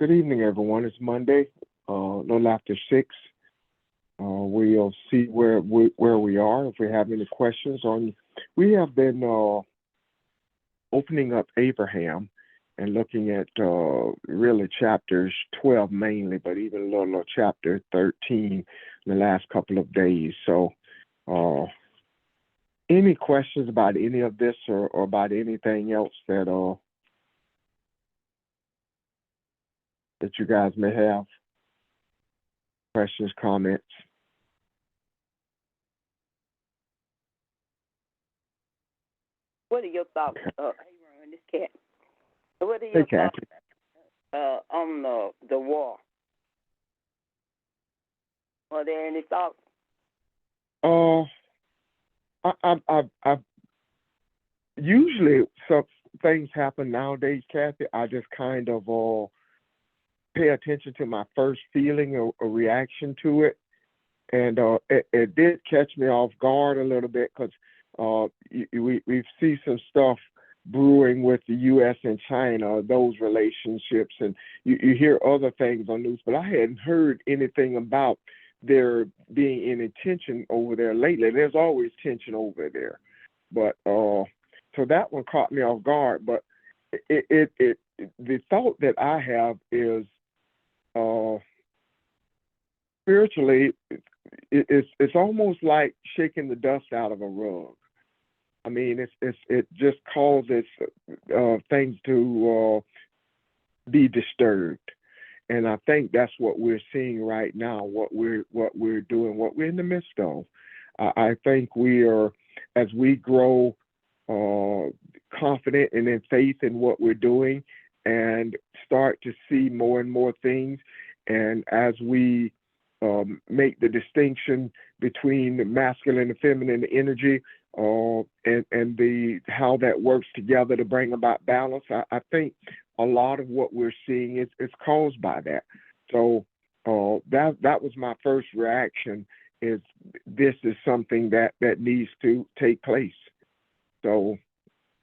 Good evening, everyone. It's Monday, a little after 6. We'll see where we are. If we have any questions on, we have been opening up Abraham and looking at really chapters 12 mainly, but even a little chapter 13 in the last couple of days. So, uh, any questions about any of this or about anything else that you guys may have? Questions, comments? What are your thoughts, Aaron, this cat? What are Hey, your thoughts Kathy. on the war? Are there any thoughts? Uh, I usually some things happen nowadays, Kathy. I just kind of pay attention to my first feeling or reaction to it, and it did catch me off guard a little bit because we see some stuff brewing with the U.S. and China, those relationships, and you hear other things on news, but I hadn't heard anything about there being any tension over there lately. There's always tension over there, but so that one caught me off guard. But the thought that I have is uh, spiritually, it's almost like shaking the dust out of a rug. I mean, it just causes things to be disturbed, and I think that's what we're seeing right now. What we're doing, what we're in the midst of. I think we are, as we grow uh, confident and in faith in what we're doing, and start to see more and more things, and as we make the distinction between the masculine and feminine energy, and the how that works together to bring about balance. I think a lot of what we're seeing is caused by that. So that was my first reaction. Is this is something that needs to take place. So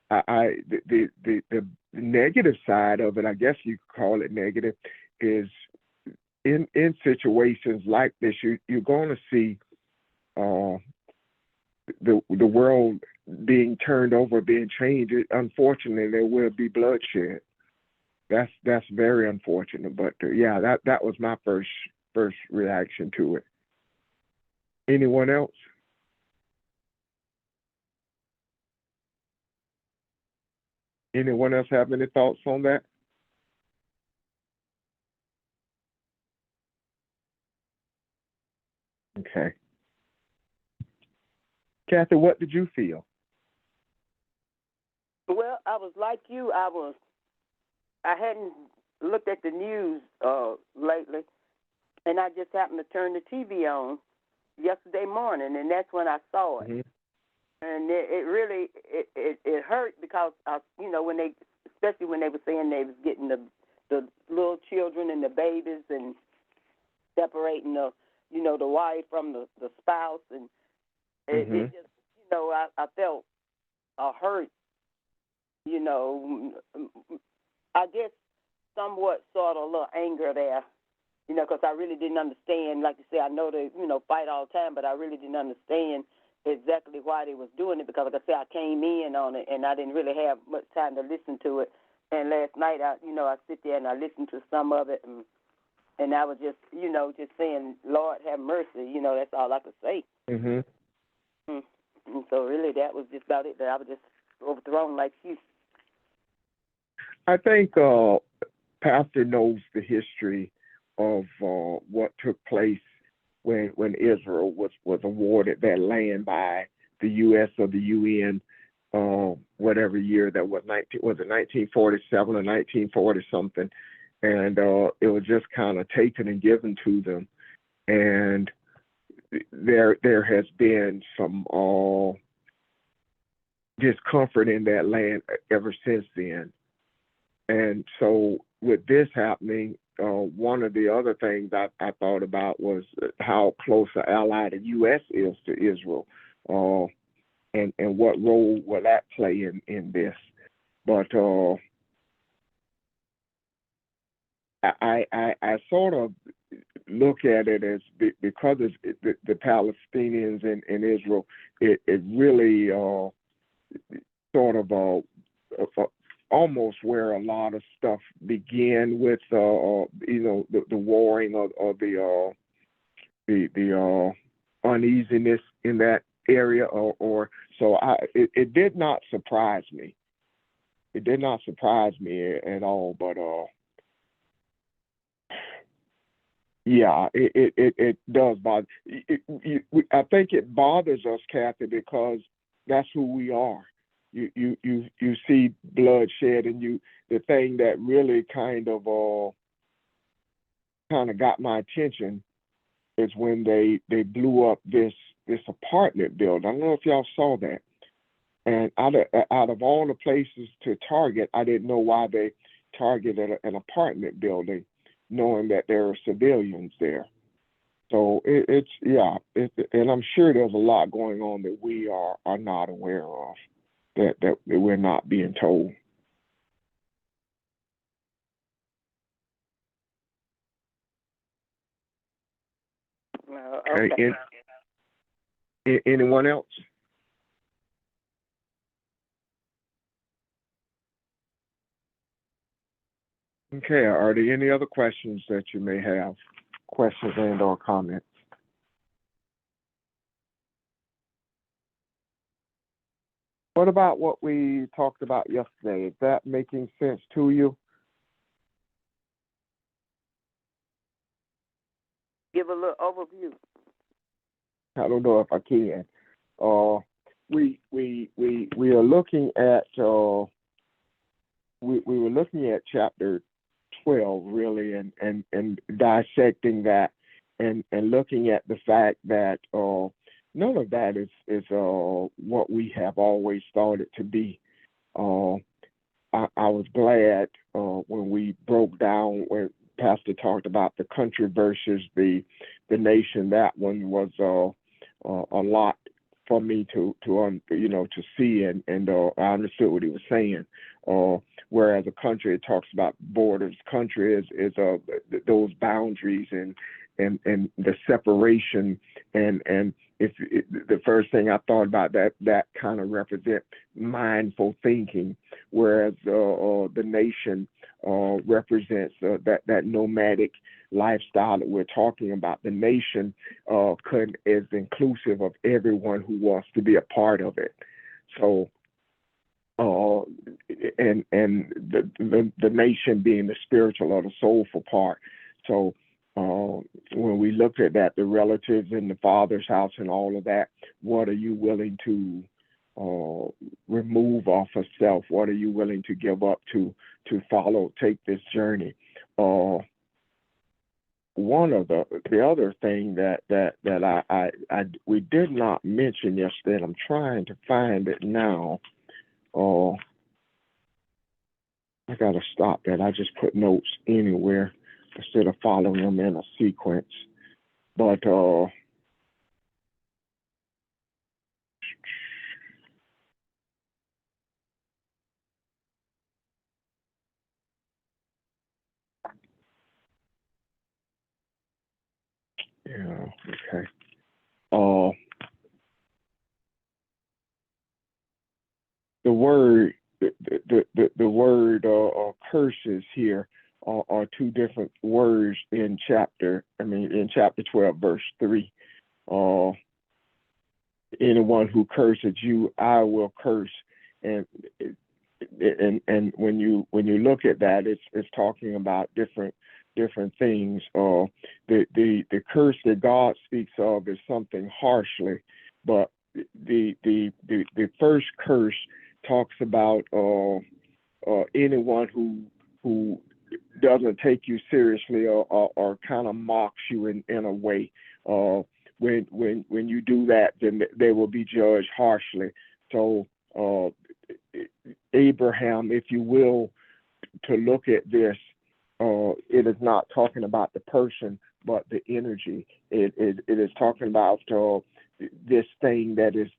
the negative side of it, I guess you could call it negative, is in situations like this, you're going to see uh, the world being turned over, being changed. Unfortunately, there will be bloodshed. That's very unfortunate. But yeah, that was my first reaction to it. Anyone else? Anyone else have any thoughts on that? Okay, Kathy, what did you feel? Well, I was like you. I hadn't looked at the news lately, and I just happened to turn the TV on yesterday morning, and that's when I saw it. Hmm. And it really it hurt because when they, especially when they were saying they was getting the little children and the babies and separating the wife from the spouse, and it Hmm. just I felt a hurt, you know I guess somewhat sort of a little anger there, because I really didn't understand. Like you say, I know they fight all the time, but I really didn't understand exactly why they was doing it, because like I said, I came in on it and I didn't really have much time to listen to it. And last night I sit there and I listened to some of it, and I was just saying, Lord have mercy, that's all I could say. Hmm. Mm. And so really that was just about it, that I was just overthrown like you. I think Pastor knows the history of what took place when Israel was awarded that land by the U.S. or the UN, whatever year that was, 1947 or 1940 something, and it was just kind of taken and given to them, and there has been some discomfort in that land ever since then. And so with this happening, one of the other things I thought about was how close an ally the U.S. is to Israel, uh, and what role will that play in this. But I sort of look at it as because the Palestinians in Israel, it really sort of almost where a lot of stuff began with the warring or the uneasiness in that area or so it did not surprise me. It did not surprise me at all, but yeah, it does bother. I think it bothers us, Kathy, because that's who we are. You see bloodshed, and the thing that really kind of got my attention is when they blew up this apartment building. I don't know if y'all saw that. And out of all the places to target, I didn't know why they targeted an apartment building, knowing that there are civilians there. So and I'm sure there's a lot going on that we are not aware of, that we're not being told. Okay. Anyone else? Okay, are there any other questions that you may have? Questions and or comments? What about what we talked about yesterday? Is that making sense to you? Give a little overview. I don't know if I can. We are looking at we were looking at chapter 12 really and dissecting that and looking at the fact that none of that is what we have always thought it to be. I was glad when we broke down when Pastor talked about the country versus the nation. That one was a lot for me to see and I understood what he was saying. Whereas a country, it talks about borders. Country is those boundaries and the separation and if the first thing I thought about that kind of represent mindful thinking, whereas the nation represents that nomadic lifestyle that we're talking about. The nation is inclusive of everyone who wants to be a part of it. So, and the nation being the spiritual or the soulful part. So, when we looked at that, the relatives in the Father's house and all of that, what are you willing to remove off of self? What are you willing to give up to follow, take this journey? One of the other thing that we did not mention yesterday, and I'm trying to find it now. I gotta stop that. I just put notes anywhere instead of following them in a sequence. But yeah, okay. The word, the word curses here are two different words in chapter 12, verse 3. Anyone who curses you, I will curse. And when you look at that, it's talking about different things. The curse that God speaks of is something harshly, but the first curse talks about anyone who doesn't take you seriously or kind of mocks you in a way. When you do that, then they will be judged harshly. So Abraham, if you will, to look at this, it is not talking about the person, but the energy. It is talking about this thing that is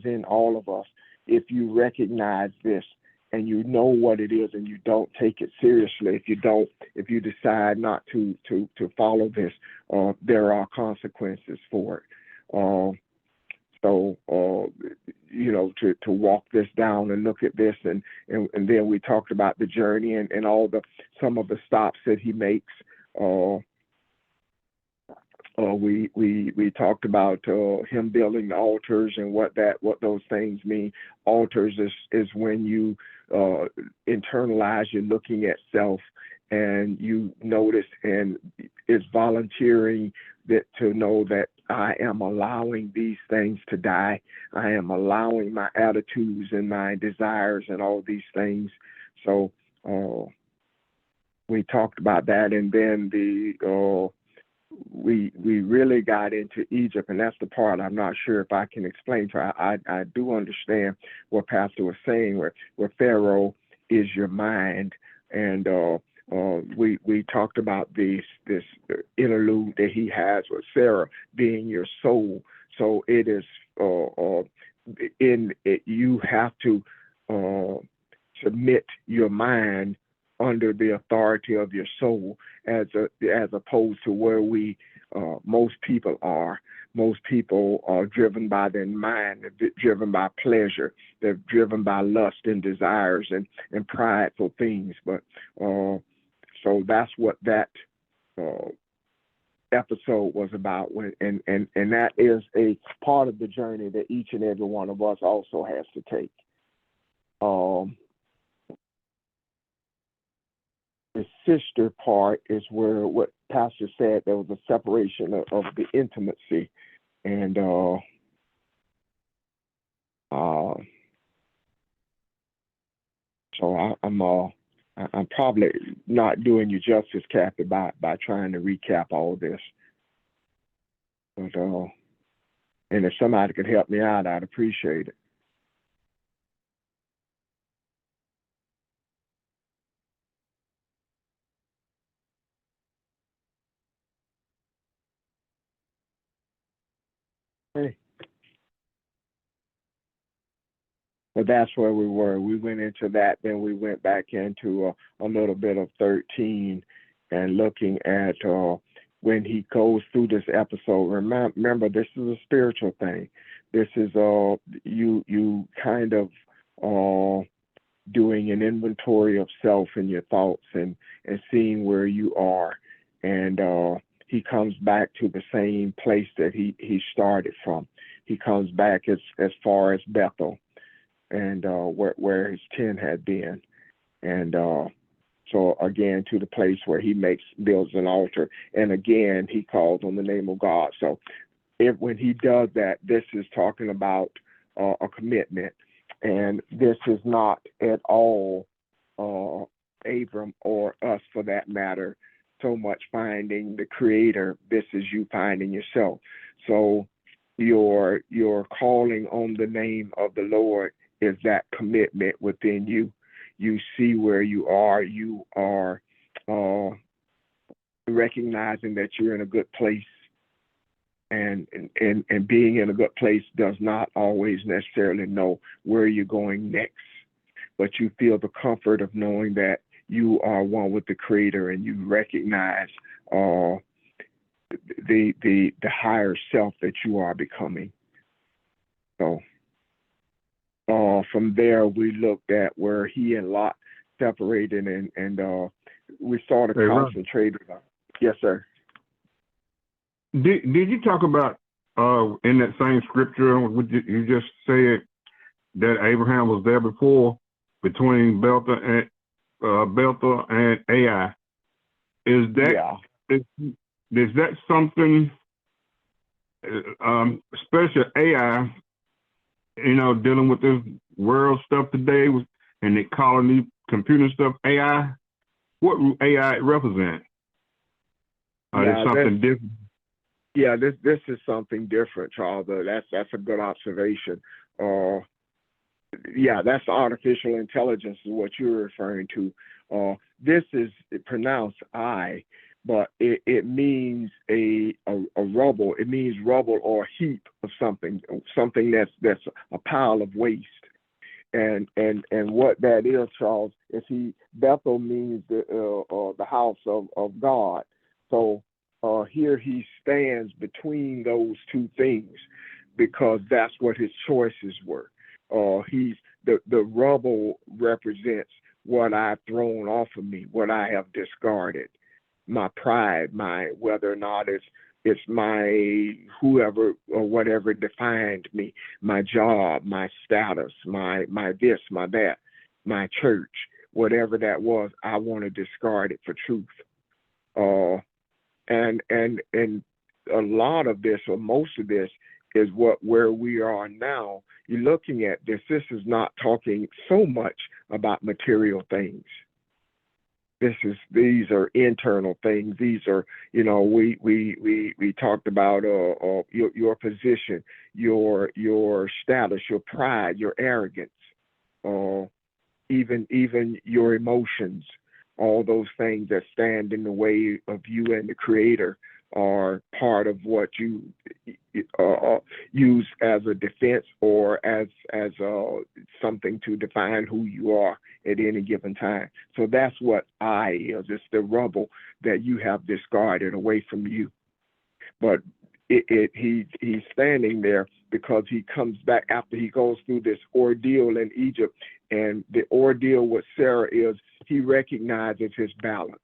in all of us. If you recognize this, and you know what it is, and you don't take it seriously. If you decide not to follow this, there are consequences for it. So, to walk this down and look at this, and then we talked about the journey and all some of the stops that he makes. We talked about him building the altars and what those things mean. Altars is when you internalize, you're looking at self, and you notice, and it's volunteering that to know that I am allowing these things to die. I am allowing my attitudes and my desires and all these things. So we talked about that, and then we really got into Egypt, and that's the part I'm not sure if I can explain to her. I do understand what Pastor was saying, where Pharaoh is your mind, and we talked about this interlude that he has with Sarah being your soul. So it is in it, you have to submit your mind under the authority of your soul, as opposed to where most people are. Most people are driven by their mind, they're driven by pleasure, they're driven by lust and desires and prideful things. But so that's what that episode was about, and that is a part of the journey that each and every one of us also has to take. The sister part is where what Pastor said, there was a separation of the intimacy, and so I'm probably not doing you justice, Kathy, by trying to recap all this. But and if somebody could help me out, I'd appreciate it. Hey. But that's where we were. We went into that, then we went back into a little bit of 13 and looking at when he goes through this episode. Remember, this is a spiritual thing. This is you kind of doing an inventory of self and your thoughts and seeing where you are. And he comes back to the same place that he started from. He comes back as far as Bethel, and where his tent had been, and so again to the place where he builds an altar, and again he calls on the name of God. So when he does that, this is talking about a commitment, and this is not at all Abram or us for that matter so much finding the Creator. This is you finding yourself. So your calling on the name of the Lord is that commitment within you. You see where you are. You are recognizing that you're in a good place, and being in a good place does not always necessarily know where you're going next, but you feel the comfort of knowing that you are one with the Creator, and you recognize the higher self that you are becoming. So from there, we looked at where he and Lot separated, and we sort of concentrated on. Yes, sir. Did you talk about in that same scripture? You just said that Abraham was there before, between Bethel and Ai. Is that something special? Ai, dealing with this world stuff today, and they calling these computer stuff AI. What do AI represent? Is something different? Yeah, this is something different, Charles. That's a good observation. Yeah, that's artificial intelligence is what you're referring to. This is pronounced I, but it means a rubble. It means rubble or a heap of something that's a pile of waste. And what that is, Charles, is Bethel means the house of God. So here he stands between those two things because that's what his choices were. He's the rubble represents what I've thrown off of me, what I have discarded, my pride, my whether or not it's my whoever or whatever defined me, my job, my status, my this, my that, my church, whatever that was, I want to discard it for truth. And a lot of this, or most of this, is where we are now. You're looking at this. This is not talking so much about material things. These are internal things. These are, we talked about your position, your status, your pride, your arrogance, even your emotions. All those things that stand in the way of you and the Creator are part of what you use as a defense or as something to define who you are at any given time. So that's what I is. It's the rubble that you have discarded away from you. But he's standing there because he comes back after he goes through this ordeal in Egypt. And the ordeal with Sarah is he recognizes his balance.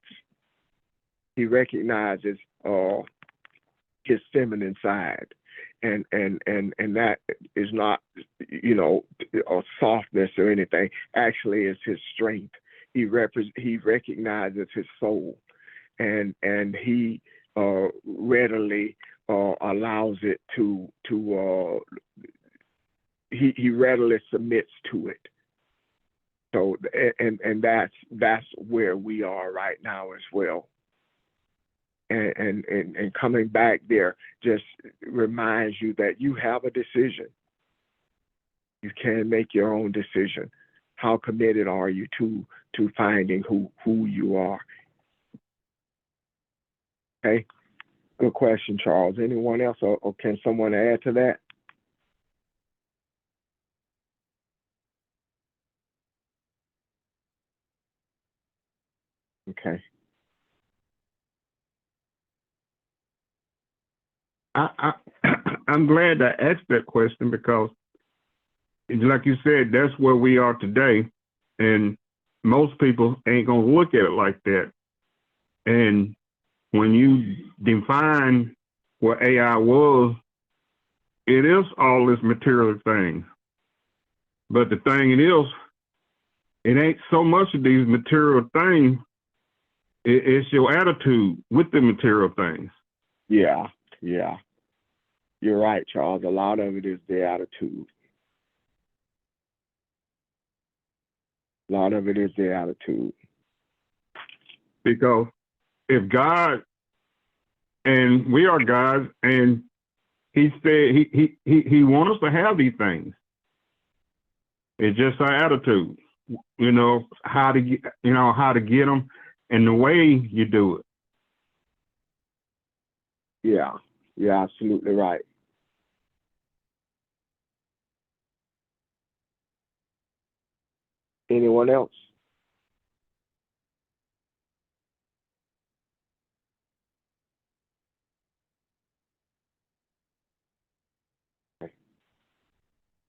He recognizes his feminine side. And that is not, a softness or anything. Actually, it's his strength. He recognizes his soul, and he readily allows it to he readily submits to it. So and that's where we are right now as well. And coming back there just reminds you that you have a decision. You can make your own decision. How committed are you to finding who you are? Okay, good question, Charles. Anyone else, or can someone add to that? Okay. I'm glad I asked that question because, like you said, that's where we are today, and most people ain't gonna look at it like that. And when you define what AI was, it is all this material thing. But the thing it ain't so much of these material things. It's your attitude with the material things. Yeah. You're right, Charles. A lot of it is the attitude. A lot of it is the attitude. Because if God, and we are God, and he said he wants us to have these things. It's just our attitude, how to get them and the way you do it. Yeah, you're absolutely right. Anyone else?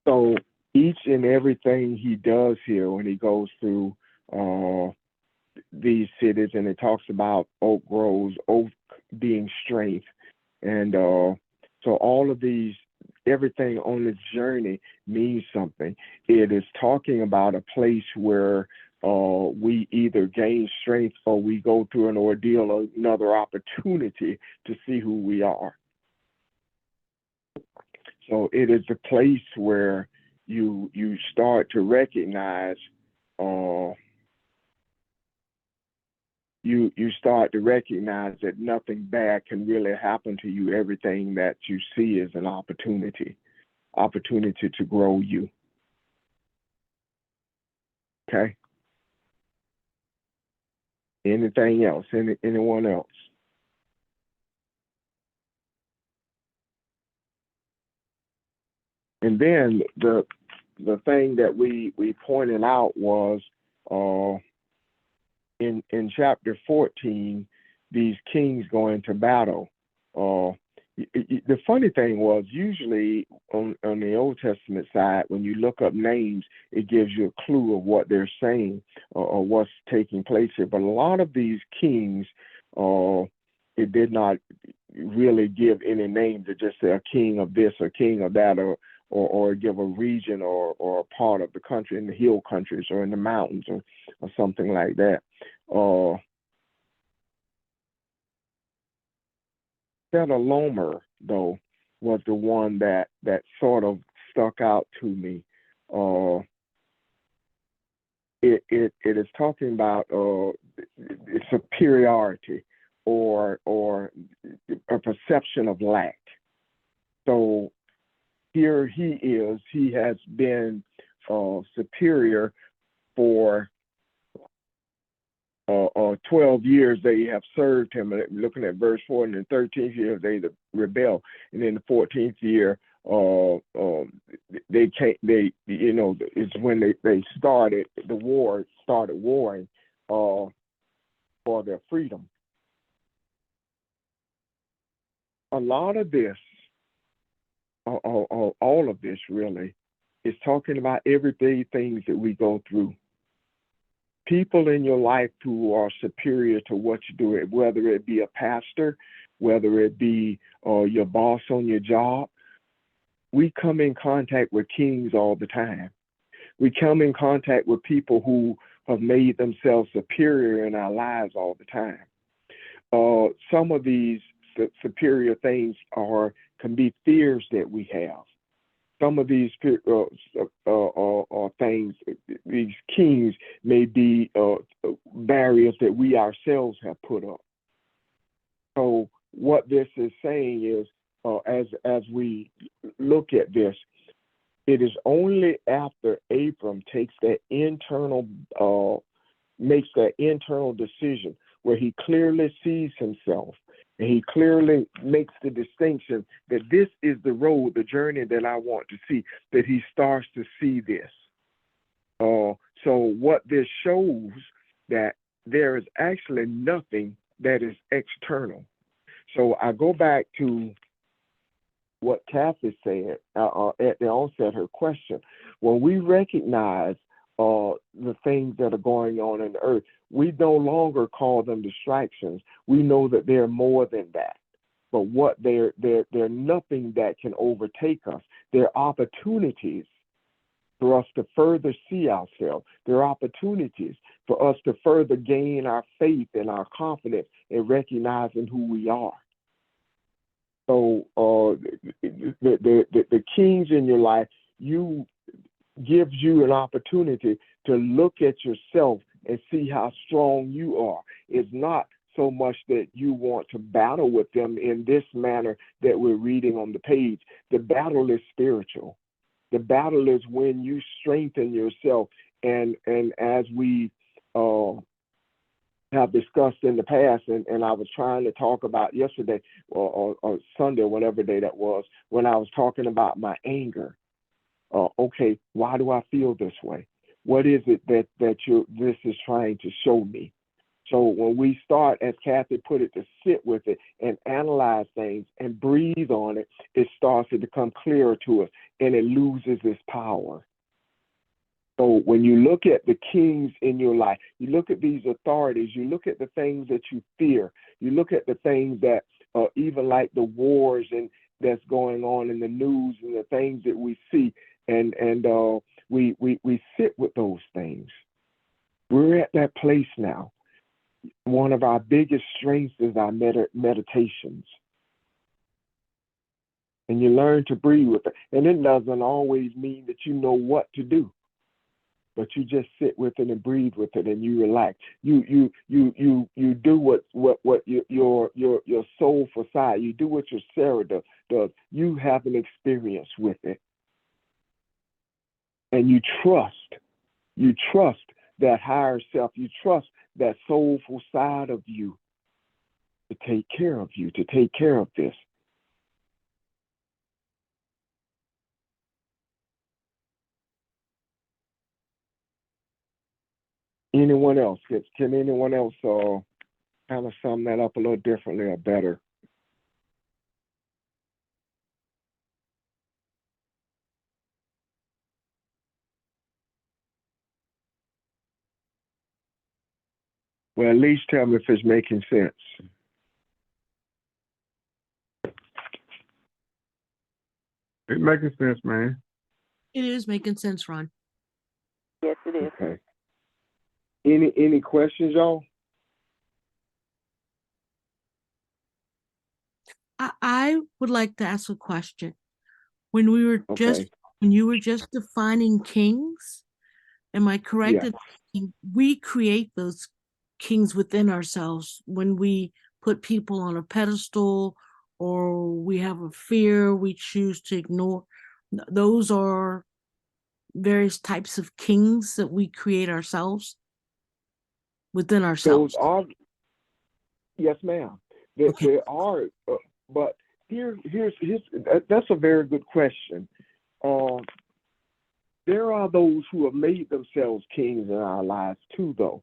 So each and everything he does here when he goes through these cities, and it talks about oak groves, oak being strength, and so all of these, everything on this journey means something. It is talking about a place where we either gain strength or we go through an ordeal or another opportunity to see who we are. So it is a place where you start to recognize you start to recognize that nothing bad can really happen to you. Everything that you see is an opportunity to grow you. Okay. Anything else? Anyone else? And then the thing that we pointed out was in chapter 14, these kings go into battle. The funny thing was, usually on the Old Testament side, when you look up names, it gives you a clue of what they're saying or what's taking place here. But a lot of these kings, it did not really give any names. It just said a king of this or king of that, or give a region or a part of the country in the hill countries or in the mountains or something like that. Chedorlaomer, though, was the one that sort of stuck out to me. It is talking about superiority or a perception of lack. So here he has been superior for 12 years. They have served him. Looking at verse 4, and in the 13th year they rebel, and in the 14th year they can't. It's when they started warring for their freedom. A lot of this, all of this really, is talking about everyday things that we go through. People in your life who are superior to what you do, whether it be a pastor, whether it be your boss on your job. We come in contact with kings all the time. We come in contact with people who have made themselves superior in our lives all the time. Some of these superior things can be fears that we have. Some of these things, these kings, may be barriers that we ourselves have put up. So what this is saying is, as we look at this, it is only after Abram makes that internal decision where he clearly sees himself. And he clearly makes the distinction that this is the road, the journey that I want to see, that he starts to see this. So what this shows, that there is actually nothing that is external. So I go back to what Kathy said at the onset, her question. When we recognize the things that are going on in the earth, we no longer call them distractions. We know that they're more than that. But what they're nothing that can overtake us. They're opportunities for us to further see ourselves. They're opportunities for us to further gain our faith and our confidence in recognizing who we are. So the kings in your life, gives you an opportunity to look at yourself and see how strong you are. It's not so much that you want to battle with them in this manner that we're reading on the page. The battle is spiritual. The battle is when you strengthen yourself. And as we have discussed in the past, and I was trying to talk about yesterday or Sunday, or whatever day that was, when I was talking about my anger. Okay, why do I feel this way? What is it that this is trying to show me? So when we start, as Kathy put it, to sit with it and analyze things and breathe on it, it starts to become clearer to us, and it loses its power. So when you look at the kings in your life, you look at these authorities, you look at the things that you fear, you look at the things that, even like the wars and that's going on in the news and the things that we see, and we sit with those things. We're at that place now. One of our biggest strengths is our meditations. And you learn to breathe with it. And it doesn't always mean that you know what to do, but you just sit with it and breathe with it, and you relax. You do what your soulful side. You do what your Sarah does. You have an experience with it, and you trust. You trust that higher self. You trust that soulful side of you to take care of you, to take care of this. Anyone else? Can anyone else kind of sum that up a little differently or better? Well, at least tell me if it's making sense. It's making sense, man. It is making sense, Ron. Yes, it is. Okay. Any questions, y'all? I would like to ask a question. When we were Okay. when you were just defining kings, am I correct Yeah. in thinking we create those kings within ourselves when we put people on a pedestal or we have a fear we choose to ignore? Those are various types of kings that we create ourselves within Those ourselves. are, yes, ma'am. Okay. There are, but that's a very good question. There are those who have made themselves kings in our lives too, though.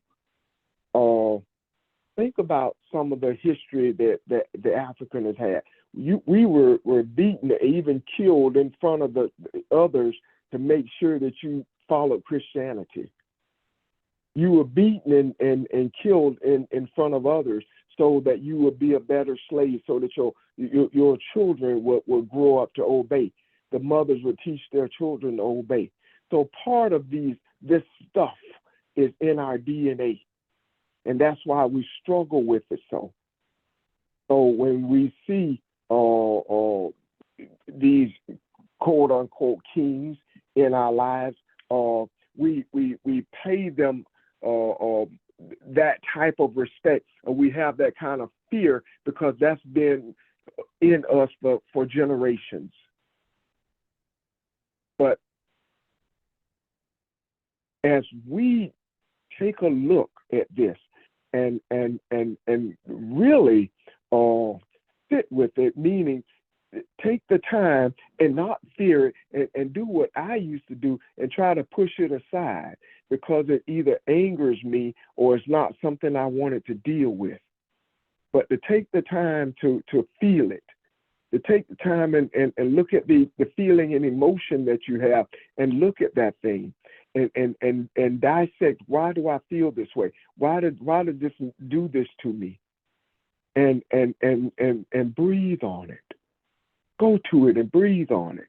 Think about some of the history that the African has had. We were beaten, even killed in front of the others to make sure that you followed Christianity. You were beaten and killed in front of others so that you would be a better slave, so that your children would grow up to obey. The mothers would teach their children to obey. So part of this stuff is in our DNA. And that's why we struggle with it so. So when we see these quote unquote kings in our lives, we pay them that type of respect, and we have that kind of fear because that's been in us for generations. But as we take a look at this and really sit with it, meaning take the time and not fear it and do what I used to do and try to push it aside because it either angers me or it's not something I wanted to deal with. But to take the time to feel it, to take the time and look at the feeling and emotion that you have and look at that thing and dissect, why do I feel this way? Why did this do this to me? And breathe on it. Go to it and breathe on it.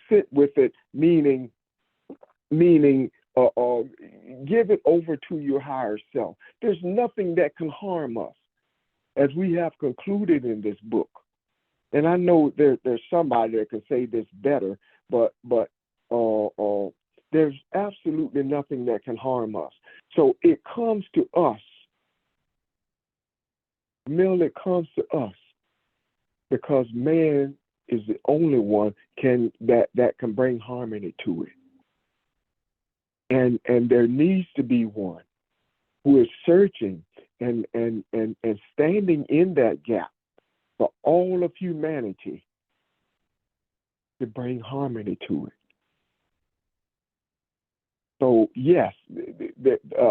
Sit with it, meaning give it over to your higher self. There's nothing that can harm us, as we have concluded in this book. And I know there's somebody that can say this better, but there's absolutely nothing that can harm us. So it comes to us. It comes to us because man is the only one that can bring harmony to it. And there needs to be one who is searching and standing in that gap for all of humanity to bring harmony to it. So yes,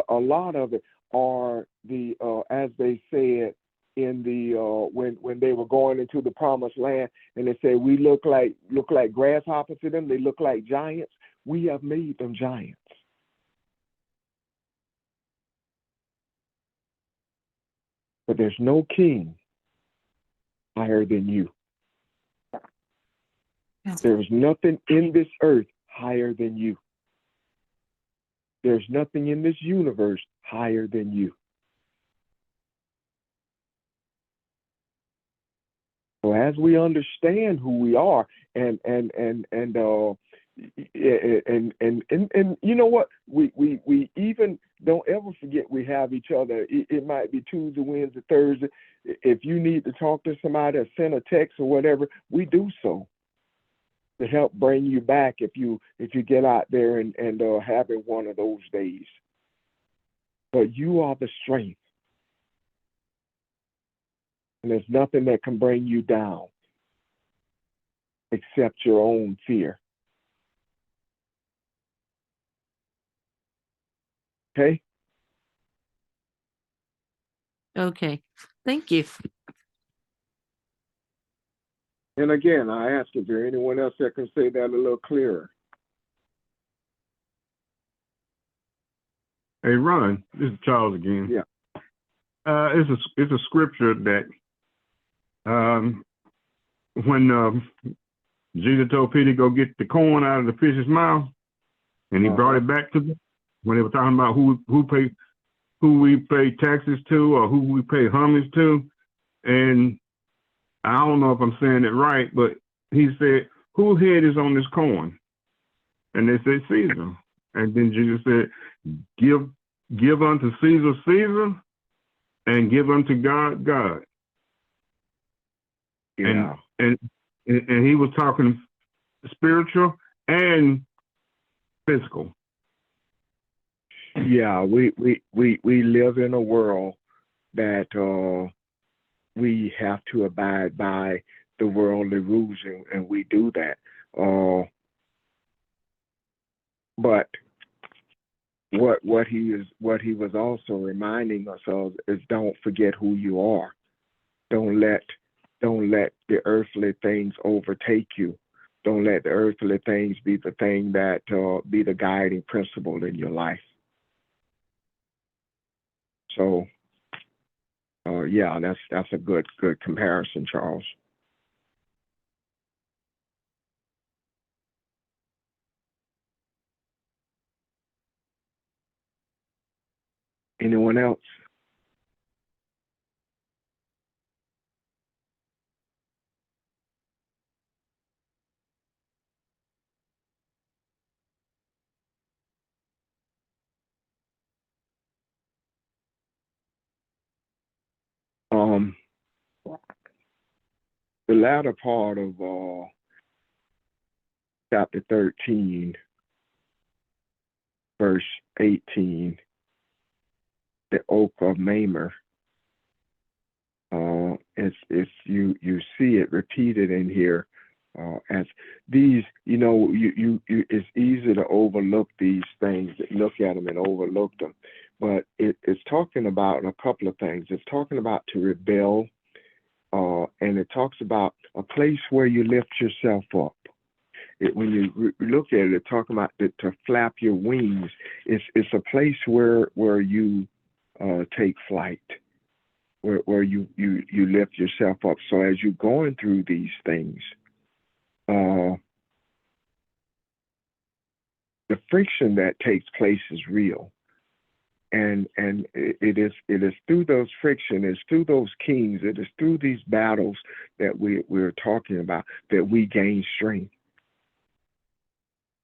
a lot of it are the as they said in the when they were going into the promised land, and they said we look like grasshoppers to them. They look like giants. We have made them giants. But there's no king higher than you. Yes. There's nothing in this earth higher than you. There's nothing in this universe higher than you. So as we understand who we are, and you know what, we even don't ever forget we have each other. It might be Tuesday, Wednesday, Thursday. If you need to talk to somebody or send a text or whatever, we do so to help bring you back if you get out there and having one of those days. But you are the strength. And there's nothing that can bring you down except your own fear. Okay? Okay. Thank you. And again, I ask, is there anyone else that can say that a little clearer? Hey, Ron, this is Charles again. Yeah. It's a scripture that when Jesus told Peter to go get the corn out of the fish's mouth, and he brought it back to them when they were talking about who we pay taxes to or who we pay homage to, and I don't know if I'm saying it right, but he said, "Whose head is on this corn?" And they said, "Caesar." And then Jesus said, "Give unto Caesar Caesar, and give unto God God." Yeah. And he was talking spiritual and physical. Yeah, we live in a world that we have to abide by the worldly rules, and we do that. But what he was also reminding us of is, don't forget who you are. Don't let the earthly things overtake you. Don't let the earthly things be the thing that be the guiding principle in your life. So, yeah, that's a good comparison, Charles. Anyone else? The latter part of chapter 13, verse 18, the oak of Mamre. It's you see it repeated in here as these. It's easy to overlook these things, look at them and overlook them, but it's talking about a couple of things. It's talking about to rebel, and it talks about a place where you lift yourself up. When you look at it, talking about to flap your wings. It's a place where you take flight, where you lift yourself up. So as you're going through these things, the friction that takes place is real, and it is through those friction, it's through those kings, it is through these battles that we're talking about that we gain strength.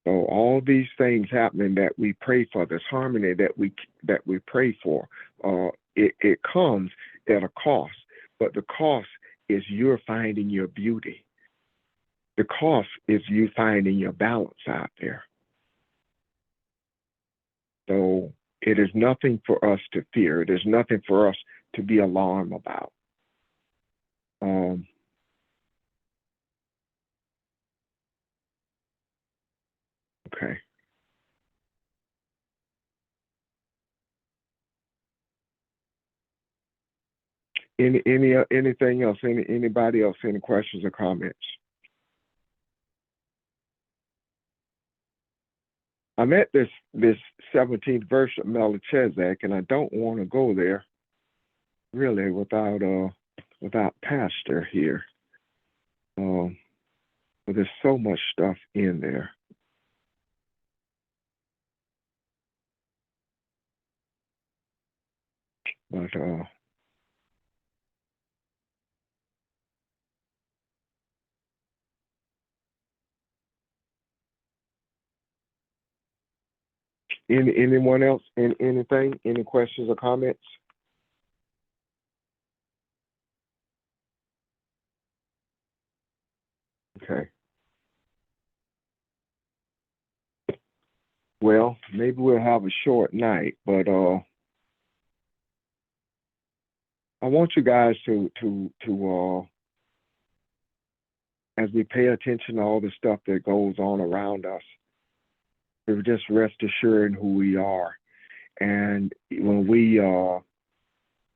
So all these things happening that we pray for, this harmony that we pray for, it comes at a cost, but the cost is you're finding your beauty. The cost is you finding your balance out there. So it is nothing for us to fear. It is nothing for us to be alarmed about. Okay. Anything else? Anybody else? Any questions or comments? I'm at this 17th verse of Melchizedek, and I don't want to go there really without Pastor here. But there's so much stuff in there. But anyone else? Anything? Any questions or comments? Okay. Well, maybe we'll have a short night, but I want you guys to as we pay attention to all the stuff that goes on around us, to just rest assured in who we are. And when we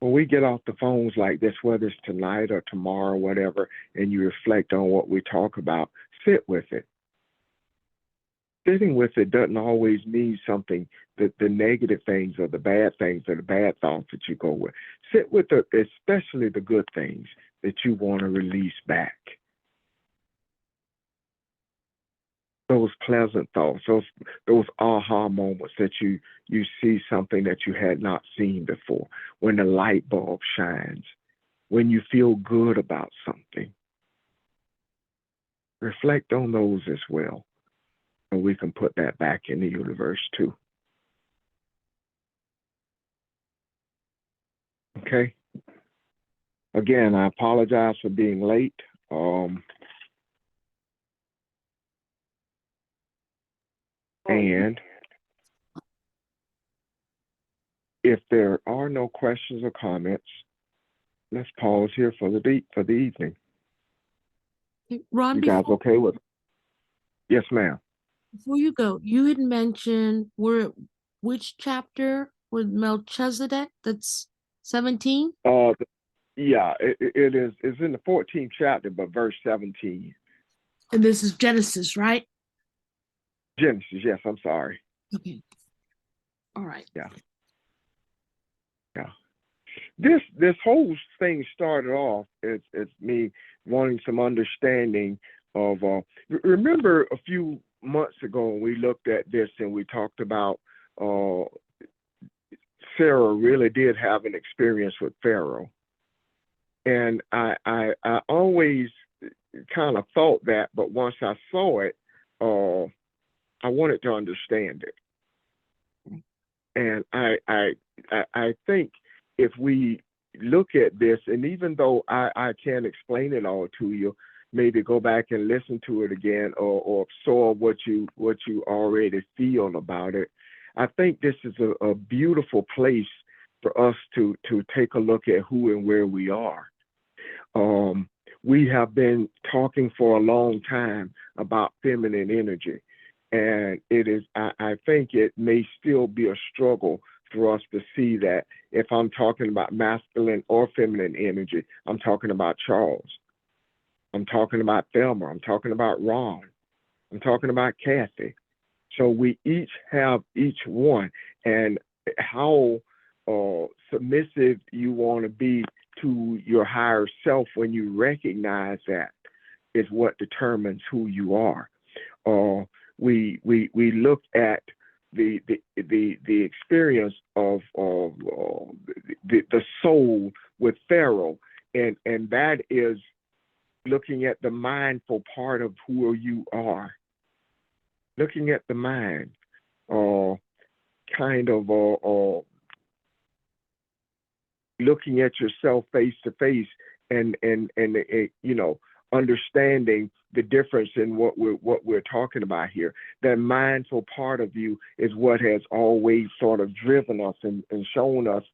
when we get off the phones like this, whether it's tonight or tomorrow, whatever, and you reflect on what we talk about, sit with it. Sitting with it doesn't always mean something that the negative things or the bad things or the bad thoughts that you go with. Sit with it, especially the good things that you want to release back. Those pleasant thoughts, those aha moments that you see something that you had not seen before, when the light bulb shines, when you feel good about something. Reflect on those as well, and we can put that back in the universe too. Okay. Again, I apologize for being late. And if there are no questions or comments, let's pause here for the evening. Ron, You guys okay with it? Yes, ma'am. before you go, you had mentioned which chapter with Melchizedek? That's 17? Yeah, it is. It's in the 14th chapter, but verse 17. And this is Genesis, right? Genesis. Yes, I'm sorry. Okay. All right. Yeah. This whole thing started off as me wanting some understanding of. Remember a few months ago when we looked at this and we talked about Sarah really did have an experience with Pharaoh, and I always kind of thought that, but once I saw it, I wanted to understand it, and I think if we look at this, and even though I can't explain it all to you, maybe go back and listen to it again, or absorb what you already feel about it. I think this is a beautiful place for us to take a look at who and where we are. We have been talking for a long time about feminine energy, and it is. I think it may still be a struggle for us to see that if I'm talking about masculine or feminine energy, I'm talking about Charles, I'm talking about Thelma, I'm talking about Ron, I'm talking about Kathy. So we each have each one, and how submissive you want to be to your higher self when you recognize that is what determines who you are. We look at the experience of the soul with Pharaoh, and that is looking at the mindful part of who you are, looking at the mind, kind of looking at yourself face to face, and understanding the difference in what we're talking about here. That mindful part of you is what has always sort of driven us and shown us,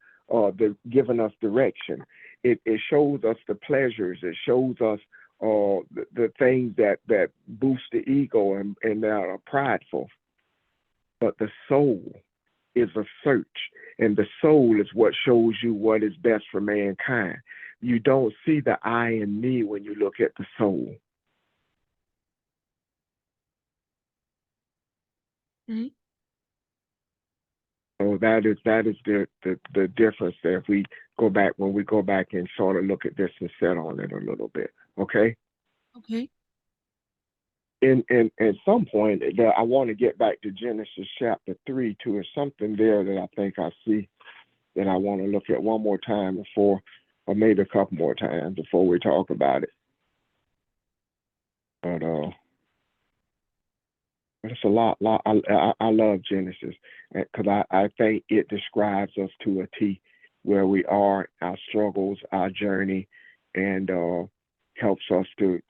given us direction. It shows us the pleasures. It shows us the things that boost the ego and that are prideful. But the soul is a search, and the soul is what shows you what is best for mankind. You don't see the I and me when you look at the soul. Mm-hmm. So that is the difference there. If we go back, when we go back and sort of look at this and set on it a little bit, okay? Okay. And at some point, I want to get back to Genesis chapter 3 too. There's something there that I think I see that I want to look at one more time before, or maybe a couple more times before we talk about it. But it's a lot. I love Genesis because I think it describes us to a T, where we are, our struggles, our journey, and helps us to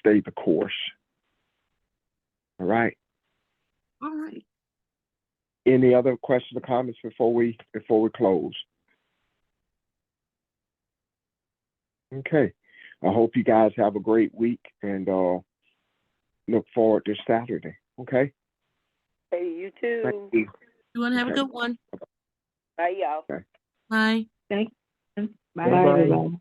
stay the course. All right. All right. Any other questions or comments before we close? Okay. I hope you guys have a great week, and look forward to Saturday. Okay. Hey, you too. Thank you. You want to have a Okay. good one? Bye, y'all. Okay. Bye. Thank Bye. Bye-bye. everybody.